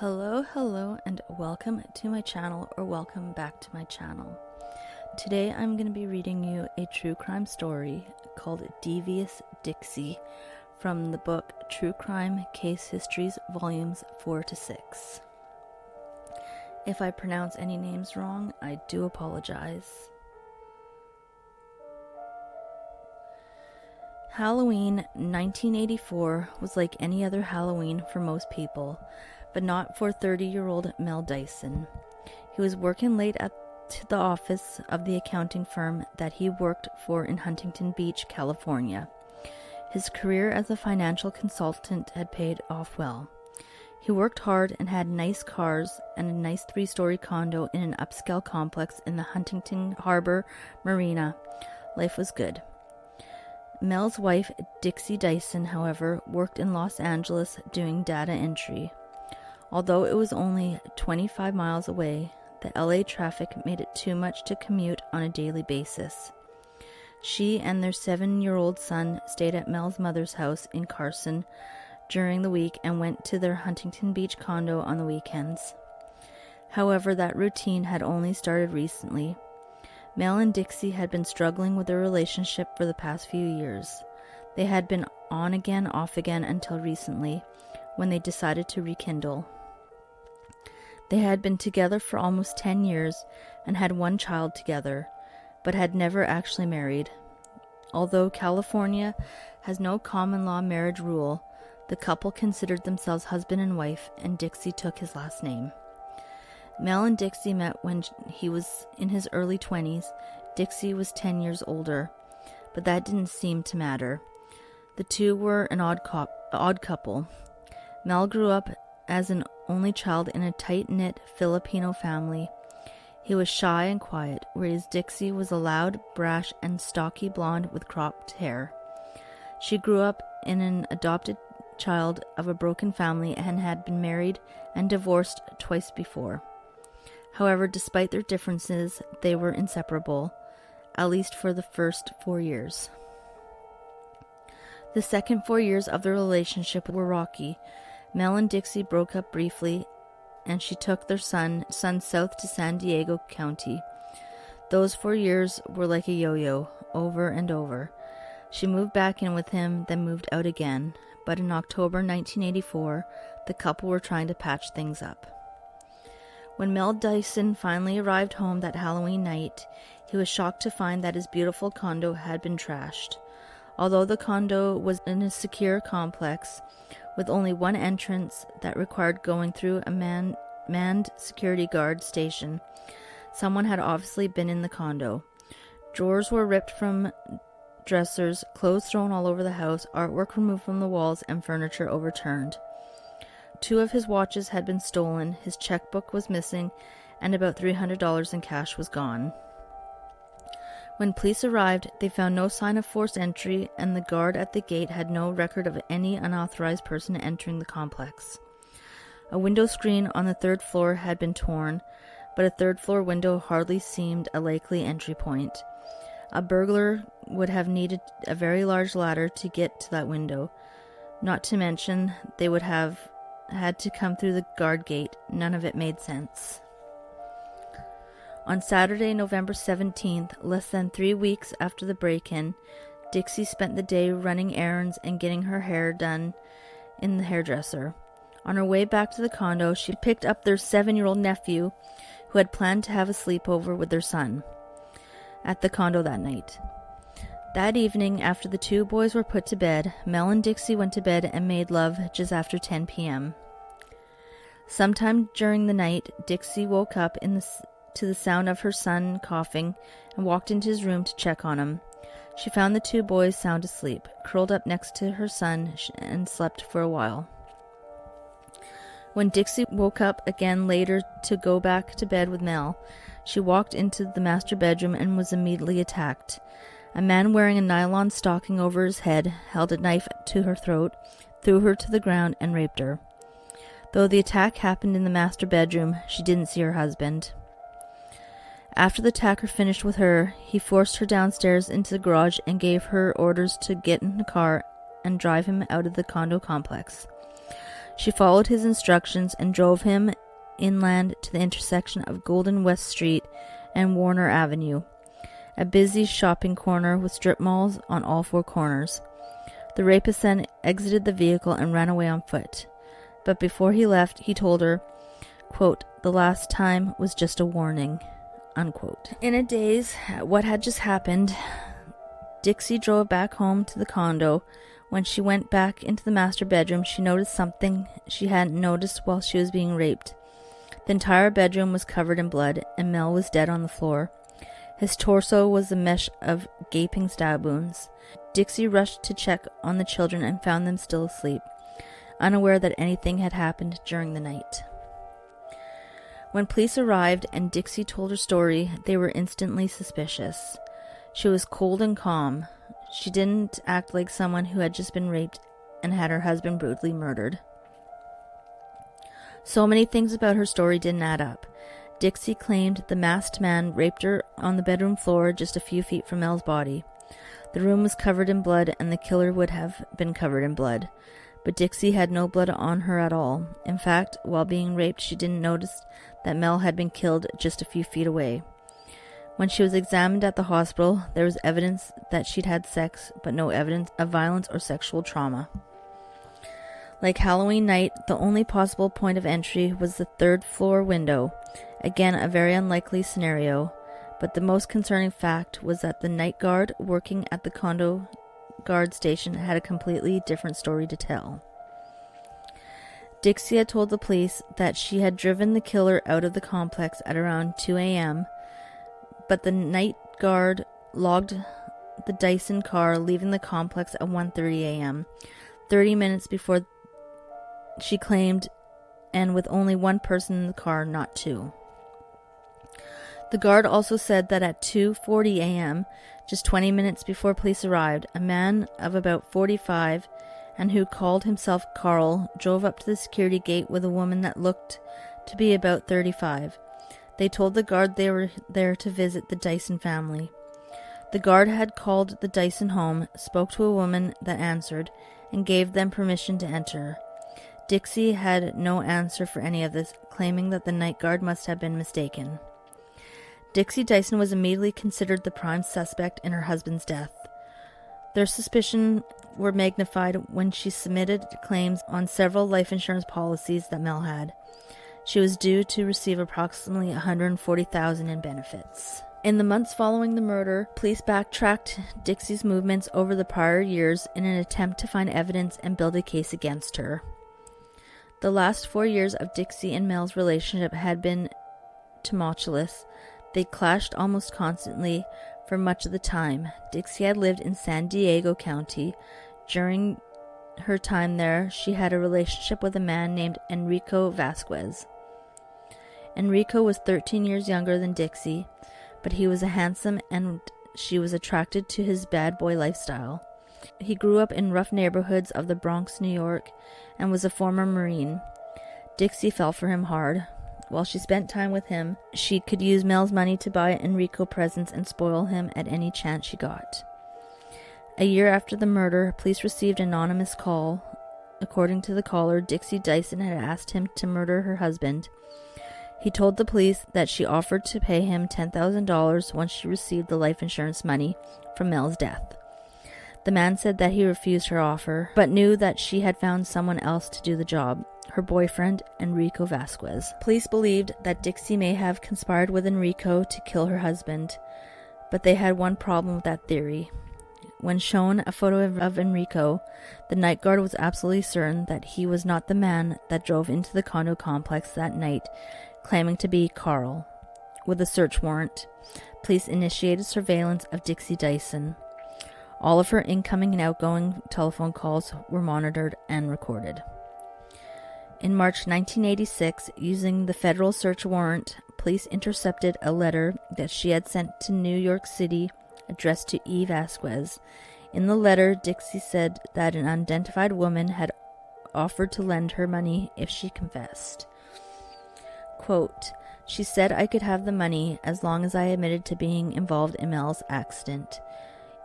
Hello, and welcome to my channel, or welcome back to my channel. Today I'm going to be reading you a true crime story called Devious Dixie from the book True Crime Case Histories Volumes 4 to 6. If I pronounce any names wrong, I do apologize. Halloween 1984 was like any other Halloween for most people, but not for 30-year-old Mel Dyson. He was working late at the office of the accounting firm that he worked for in Huntington Beach, California. His career as a financial consultant had paid off well. He worked hard and had nice cars and a nice 3-story condo in an upscale complex in the Huntington Harbor Marina. Life was good. Mel's wife, Dixie Dyson, however, worked in Los Angeles doing data entry. Although it was only 25 miles away, the LA traffic made it too much to commute on a daily basis. She and their 7-year-old son stayed at Mel's mother's house in Carson during the week and went to their Huntington Beach condo on the weekends. However, that routine had only started recently. Mel and Dixie had been struggling with their relationship for the past few years. They had been on again, off again until recently, when they decided to rekindle. They had been together for almost 10 years and had one child together, but had never actually married. Although California has no common law marriage rule, the couple considered themselves husband and wife, and Dixie took his last name. Mel and Dixie met when he was in his early 20s. Dixie was 10 years older, but that didn't seem to matter. The two were an odd couple. Mel grew up as an only child in a tight-knit Filipino family. He was shy and quiet, whereas Dixie was a loud, brash, and stocky blonde with cropped hair. She grew up in an adopted child of a broken family and had been married and divorced twice before. However, despite their differences, they were inseparable, at least for the first 4 years. The second 4 years of their relationship were rocky. Mel and Dixie broke up briefly, and she took their son south to San Diego County. Those 4 years were like a yo-yo, over and over. She moved back in with him, then moved out again, but in October 1984, the couple were trying to patch things up. When Mel Dyson finally arrived home that Halloween night, he was shocked to find that his beautiful condo had been trashed. Although the condo was in a secure complex, with only one entrance that required going through a manned security guard station, someone had obviously been in the condo. Drawers were ripped from dressers, clothes thrown all over the house, artwork removed from the walls, and furniture overturned. 2 of his watches had been stolen, his checkbook was missing, and about $300 in cash was gone. When police arrived, they found no sign of forced entry, and the guard at the gate had no record of any unauthorized person entering the complex. A window screen on the 3rd floor had been torn, but a 3rd-floor window hardly seemed a likely entry point. A burglar would have needed a very large ladder to get to that window. Not to mention, they would have had to come through the guard gate. None of it made sense. On Saturday, November 17th, less than 3 weeks after the break-in, Dixie spent the day running errands and getting her hair done in the hairdresser. On her way back to the condo, she picked up their 7-year-old nephew, who had planned to have a sleepover with their son at the condo that night. That evening, after the 2 boys were put to bed, Mel and Dixie went to bed and made love just after 10 p.m. Sometime during the night, Dixie woke up to the sound of her son coughing and walked into his room to check on him. She found the 2 boys sound asleep, curled up next to her son, and slept for a while. When Dixie woke up again later to go back to bed with Mel, she walked into the master bedroom and was immediately attacked. A man wearing a nylon stocking over his head held a knife to her throat, threw her to the ground, and raped her. Though the attack happened in the master bedroom, she didn't see her husband. After the attacker finished with her, he forced her downstairs into the garage and gave her orders to get in the car and drive him out of the condo complex. She followed his instructions and drove him inland to the intersection of Golden West Street and Warner Avenue, a busy shopping corner with strip malls on all four corners. The rapist then exited the vehicle and ran away on foot. But before he left, he told her, quote, "The last time was just a warning," unquote. In a daze at what had just happened, Dixie drove back home to the condo. When she went back into the master bedroom, she noticed something she hadn't noticed while she was being raped. The entire bedroom was covered in blood, and Mel was dead on the floor. His torso was a mesh of gaping stab wounds. Dixie rushed to check on the children and found them still asleep, unaware that anything had happened during the night. When police arrived and Dixie told her story, they were instantly suspicious. She was cold and calm. She didn't act like someone who had just been raped and had her husband brutally murdered. So many things about her story didn't add up. Dixie claimed the masked man raped her on the bedroom floor just a few feet from Mel's body. The room was covered in blood, and the killer would have been covered in blood. But Dixie had no blood on her at all. In fact, while being raped, she didn't notice that Mel had been killed just a few feet away. When she was examined at the hospital, there was evidence that she'd had sex, but no evidence of violence or sexual trauma. Like Halloween night, the only possible point of entry was the third-floor window. Again, a very unlikely scenario, but the most concerning fact was that the night guard working at the condo guard station had a completely different story to tell. Dixie had told the police that she had driven the killer out of the complex at around 2 a.m., but the night guard logged the Dyson car leaving the complex at 1:30 a.m., 30 minutes before she claimed, and with only one person in the car, not two. The guard also said that at 2:40 a.m., just 20 minutes before police arrived, a man of about 45 and who called himself Carl drove up to the security gate with a woman that looked to be about 35. They told the guard they were there to visit the Dyson family. The guard had called the Dyson home, spoke to a woman that answered, and gave them permission to enter. Dixie had no answer for any of this, claiming that the night guard must have been mistaken. Dixie Dyson was immediately considered the prime suspect in her husband's death. Their suspicions were magnified when she submitted claims on several life insurance policies that Mel had. She was due to receive approximately $140,000 in benefits. In the months following the murder, police backtracked Dixie's movements over the prior years in an attempt to find evidence and build a case against her. The last 4 years of Dixie and Mel's relationship had been tumultuous. They clashed almost constantly for much of the time. Dixie had lived in San Diego County. During her time there, she had a relationship with a man named Enrico Vasquez. Enrico was 13 years younger than Dixie, but he was handsome and she was attracted to his bad boy lifestyle. He grew up in rough neighborhoods of the Bronx, New York, and was a former Marine. Dixie fell for him hard. While she spent time with him, she could use Mel's money to buy Enrico presents and spoil him at any chance she got. A year after the murder, police received an anonymous call. According to the caller, Dixie Dyson had asked him to murder her husband. He told the police that she offered to pay him $10,000 once she received the life insurance money from Mel's death. The man said that he refused her offer, but knew that she had found someone else to do the job, her boyfriend, Enrico Vasquez. Police believed that Dixie may have conspired with Enrico to kill her husband, but they had one problem with that theory. When shown a photo of Enrico, the night guard was absolutely certain that he was not the man that drove into the condo complex that night, claiming to be Carl. With a search warrant, police initiated surveillance of Dixie Dyson. All of her incoming and outgoing telephone calls were monitored and recorded. In March 1986, using the federal search warrant, police intercepted a letter that she had sent to New York City addressed to E. Vasquez. In the letter, Dixie said that an unidentified woman had offered to lend her money if she confessed. Quote, "She said I could have the money as long as I admitted to being involved in Mel's accident.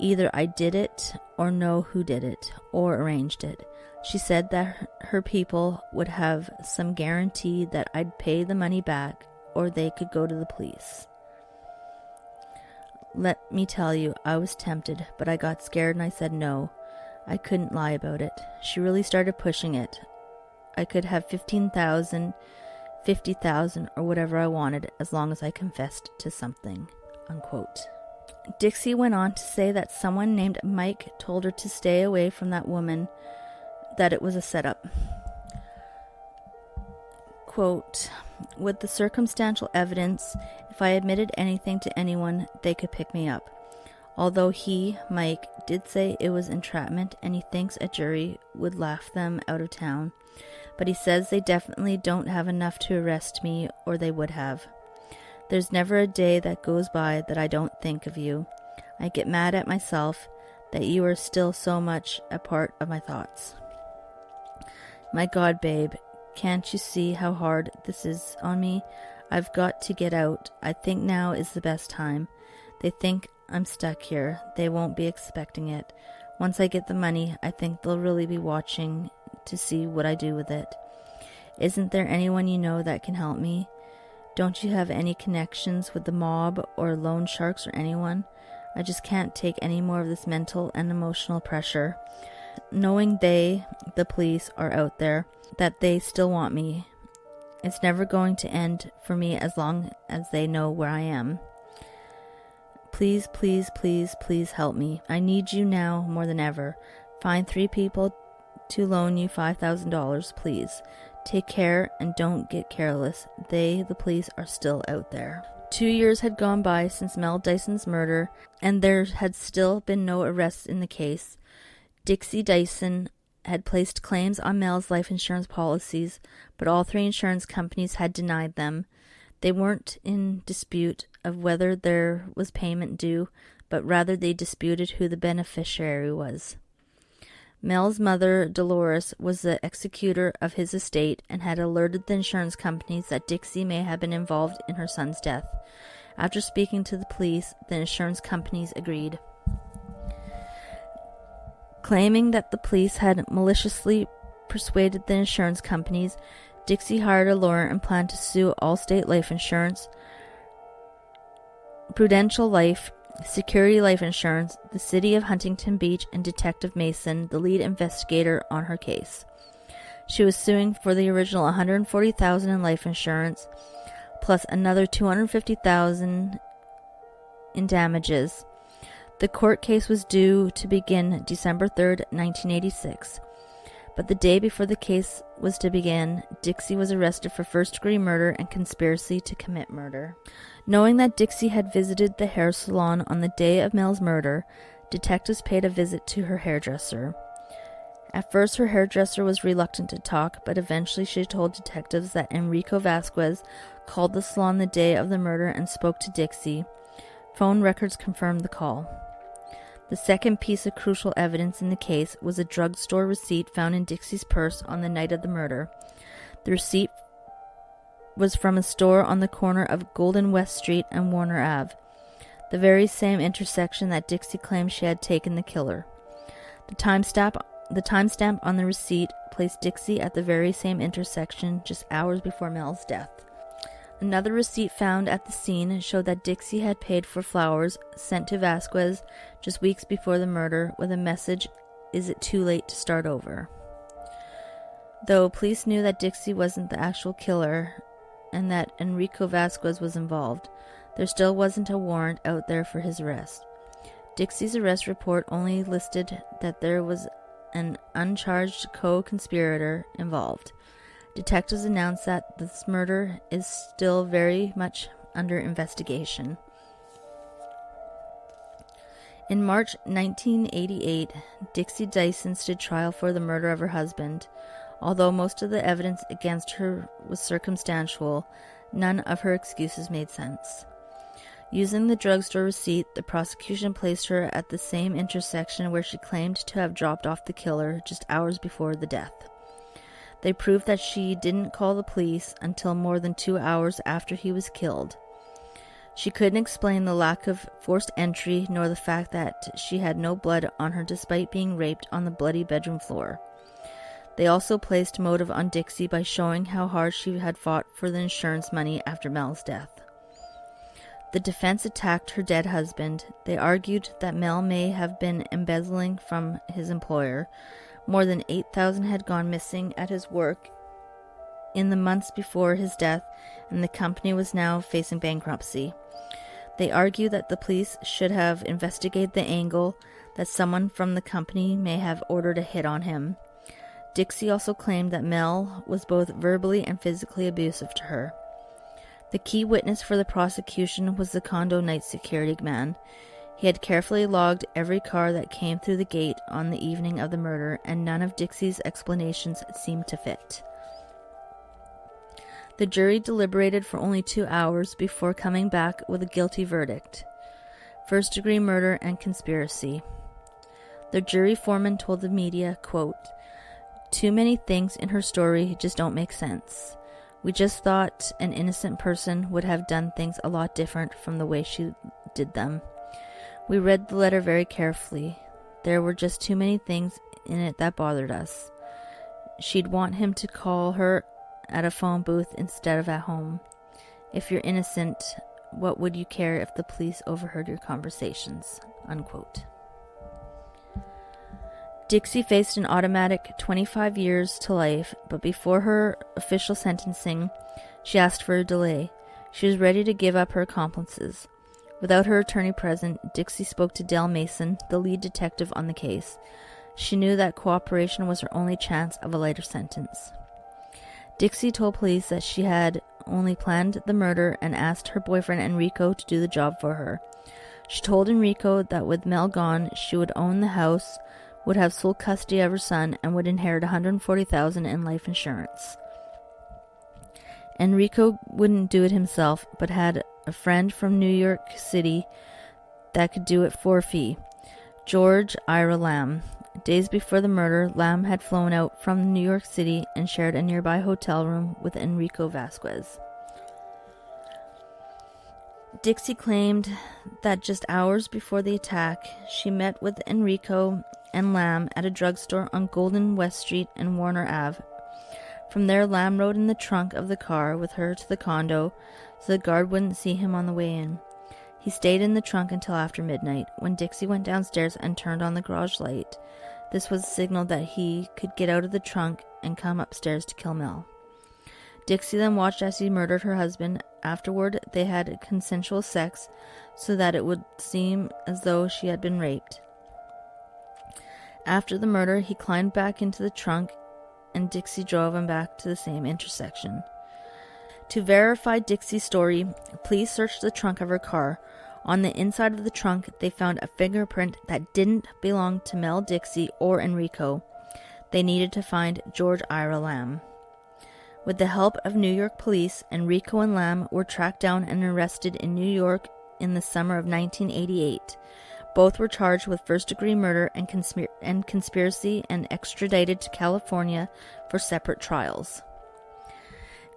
Either I did it or know who did it or arranged it. She said that her people would have some guarantee that I'd pay the money back or they could go to the police. Let me tell you, I was tempted, but I got scared and I said no. I couldn't lie about it. She really started pushing it. I could have 15,000, 50,000, or whatever I wanted as long as I confessed to something." Unquote. Dixie went on to say that someone named Mike told her to stay away from that woman, that it was a setup. Quote, "With the circumstantial evidence, if I admitted anything to anyone, they could pick me up. Although he, Mike, did say it was entrapment and he thinks a jury would laugh them out of town. But he says they definitely don't have enough to arrest me, or they would have. There's never a day that goes by that I don't think of you. I get mad at myself that you are still so much a part of my thoughts. My God, babe, can't you see how hard this is on me? I've got to get out. I think now is the best time. They think I'm stuck here. They won't be expecting it. Once I get the money, I think they'll really be watching to see what I do with it. Isn't there anyone you know that can help me? Don't you have any connections with the mob or loan sharks or anyone? I just can't take any more of this mental and emotional pressure. Knowing they, the police, are out there, that they still want me. It's never going to end for me as long as they know where I am. Please, please, please, please help me. I need you now more than ever. Find 3 people to loan you $5,000, please. Take care and don't get careless. They, the police, are still out there." 2 years had gone by since Mel Dyson's murder, and there had still been no arrests in the case. Dixie Dyson had placed claims on Mel's life insurance policies, but all 3 insurance companies had denied them. They weren't in dispute of whether there was payment due, but rather they disputed who the beneficiary was. Mel's mother, Dolores, was the executor of his estate and had alerted the insurance companies that Dixie may have been involved in her son's death. After speaking to the police, the insurance companies agreed. Claiming that the police had maliciously persuaded the insurance companies, Dixie hired a lawyer and planned to sue Allstate Life Insurance, Prudential Life, Security Life Insurance, the City of Huntington Beach, and Detective Mason, the lead investigator on her case. She was suing for the original $140,000 in life insurance, plus another $250,000 in damages. The court case was due to begin December 3rd, 1986. But the day before the case was to begin, Dixie was arrested for first-degree murder and conspiracy to commit murder. Knowing that Dixie had visited the hair salon on the day of Mel's murder, detectives paid a visit to her hairdresser. At first, her hairdresser was reluctant to talk, but eventually she told detectives that Enrico Vasquez called the salon the day of the murder and spoke to Dixie. Phone records confirmed the call. The second piece of crucial evidence in the case was a drugstore receipt found in Dixie's purse on the night of the murder. The receipt was from a store on the corner of Golden West Street and Warner Ave, the very same intersection that Dixie claimed she had taken the killer. The timestamp on the receipt placed Dixie at the very same intersection just hours before Mel's death. Another receipt found at the scene showed that Dixie had paid for flowers sent to Vasquez just weeks before the murder with a message, "Is it too late to start over?" Though police knew that Dixie wasn't the actual killer and that Enrico Vasquez was involved, there still wasn't a warrant out there for his arrest. Dixie's arrest report only listed that there was an uncharged co-conspirator involved. Detectives announced that this murder is still very much under investigation. In March 1988, Dixie Dyson stood trial for the murder of her husband. Although most of the evidence against her was circumstantial, none of her excuses made sense. Using the drugstore receipt, the prosecution placed her at the same intersection where she claimed to have dropped off the killer just hours before the death. They proved that she didn't call the police until more than 2 hours after he was killed. She couldn't explain the lack of forced entry nor the fact that she had no blood on her despite being raped on the bloody bedroom floor. They also placed motive on Dixie by showing how hard she had fought for the insurance money after Mel's death. The defense attacked her dead husband. They argued that Mel may have been embezzling from his employer. More than $8,000 had gone missing at his work in the months before his death, and the company was now facing bankruptcy. They argued that the police should have investigated the angle that someone from the company may have ordered a hit on him. Dixie also claimed that Mel was both verbally and physically abusive to her. The key witness for the prosecution was the condo night security man. He had carefully logged every car that came through the gate on the evening of the murder, and none of Dixie's explanations seemed to fit. The jury deliberated for only 2 hours before coming back with a guilty verdict: first-degree murder and conspiracy. The jury foreman told the media, quote, "Too many things in her story just don't make sense. We just thought an innocent person would have done things a lot different from the way she did them. We read the letter very carefully. There were just too many things in it that bothered us. She'd want him to call her at a phone booth instead of at home. If you're innocent, what would you care if the police overheard your conversations?" Unquote. Dixie faced an automatic 25 years to life, but before her official sentencing, she asked for a delay. She was ready to give up her accomplices. Without her attorney present, Dixie spoke to Dale Mason, the lead detective on the case. She knew that cooperation was her only chance of a lighter sentence. Dixie told police that she had only planned the murder and asked her boyfriend Enrico to do the job for her. She told Enrico that with Mel gone, she would own the house, would have sole custody of her son, and would inherit $140,000 in life insurance. Enrico wouldn't do it himself, but had a friend from New York City that could do it for a fee: George Ira Lamb. Days before the murder, Lamb had flown out from New York City and shared a nearby hotel room with Enrico Vasquez. Dixie claimed that just hours before the attack, she met with Enrico and Lamb at a drugstore on Golden West Street and Warner Ave. From there, Lamb rode in the trunk of the car with her to the condo so the guard wouldn't see him on the way in. He stayed in the trunk until after midnight, when Dixie went downstairs and turned on the garage light. This was a signal that he could get out of the trunk and come upstairs to kill Mel. Dixie then watched as he murdered her husband. Afterward, they had consensual sex so that it would seem as though she had been raped. After the murder, he climbed back into the trunk and Dixie drove him back to the same intersection. To verify Dixie's story, police searched the trunk of her car. On the inside of the trunk, they found a fingerprint that didn't belong to Mel Dixie or Enrico. They needed to find George Ira Lamb. With the help of New York police, Enrico and Lamb were tracked down and arrested in New York in the summer of 1988. Both were charged with first-degree murder and conspiracy and extradited to California for separate trials.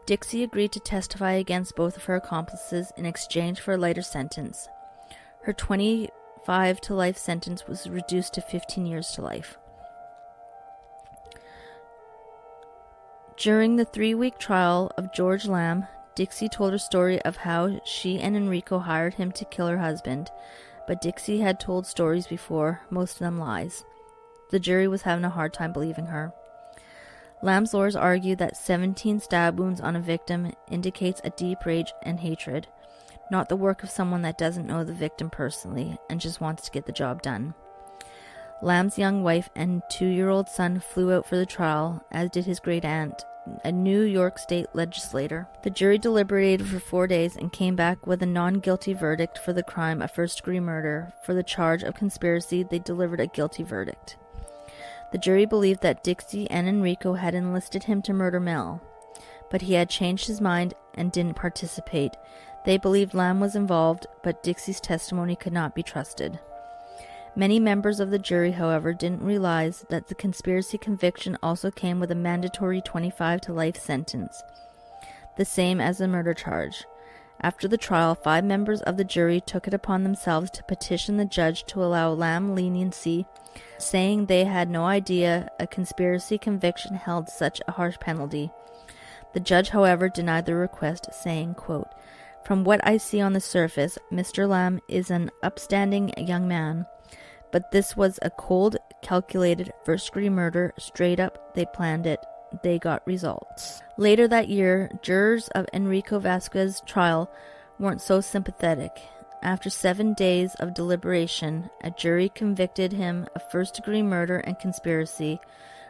Dixie agreed to testify against both of her accomplices in exchange for a lighter sentence. Her 25 to life sentence was reduced to 15 years to life. During the 3-week trial of George Lamb, Dixie told her story of how she and Enrico hired him to kill her husband, but Dixie had told stories before, most of them lies. The jury was having a hard time believing her. Lamb's lawyers argued that 17 stab wounds on a victim indicates a deep rage and hatred, not the work of someone that doesn't know the victim personally and just wants to get the job done. Lamb's young wife and 2-year-old son flew out for the trial, as did his great-aunt, a New York state legislator. The jury deliberated for 4 days and came back with a non-guilty verdict for the crime of first-degree murder. For the charge of conspiracy, they delivered a guilty verdict. The jury believed that Dixie and Enrico had enlisted him to murder Mel, but he had changed his mind and didn't participate. They believed Lamb was involved, but Dixie's testimony could not be trusted. Many members of the jury, however, didn't realize that the conspiracy conviction also came with a mandatory 25 to life sentence, the same as the murder charge. After the trial, 5 members of the jury took it upon themselves to petition the judge to allow Lamb leniency, saying they had no idea a conspiracy conviction held such a harsh penalty. The judge, however, denied the request, saying, quote, "From what I see on the surface, Mr. Lamb is an upstanding young man, but this was a cold, calculated, first-degree murder. Straight up, they planned it. They got results." Later that year, jurors of Enrico Vasquez's trial weren't so sympathetic. After 7 days of deliberation, a jury convicted him of first-degree murder and conspiracy,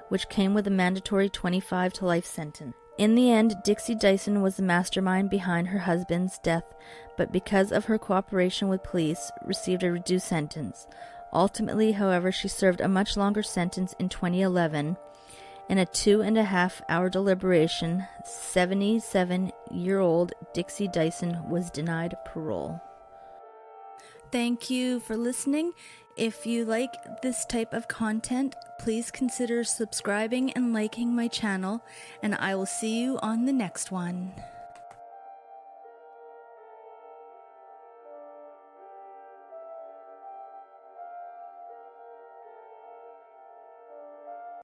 which came with a mandatory 25 to life sentence. In the end, Dixie Dyson was the mastermind behind her husband's death, but because of her cooperation with police, received a reduced sentence. Ultimately, however, she served a much longer sentence in 2011. In a 2.5-hour deliberation, 77-year-old Dixie Dyson was denied parole. Thank you for listening. If you like this type of content, please consider subscribing and liking my channel, and I will see you on the next one.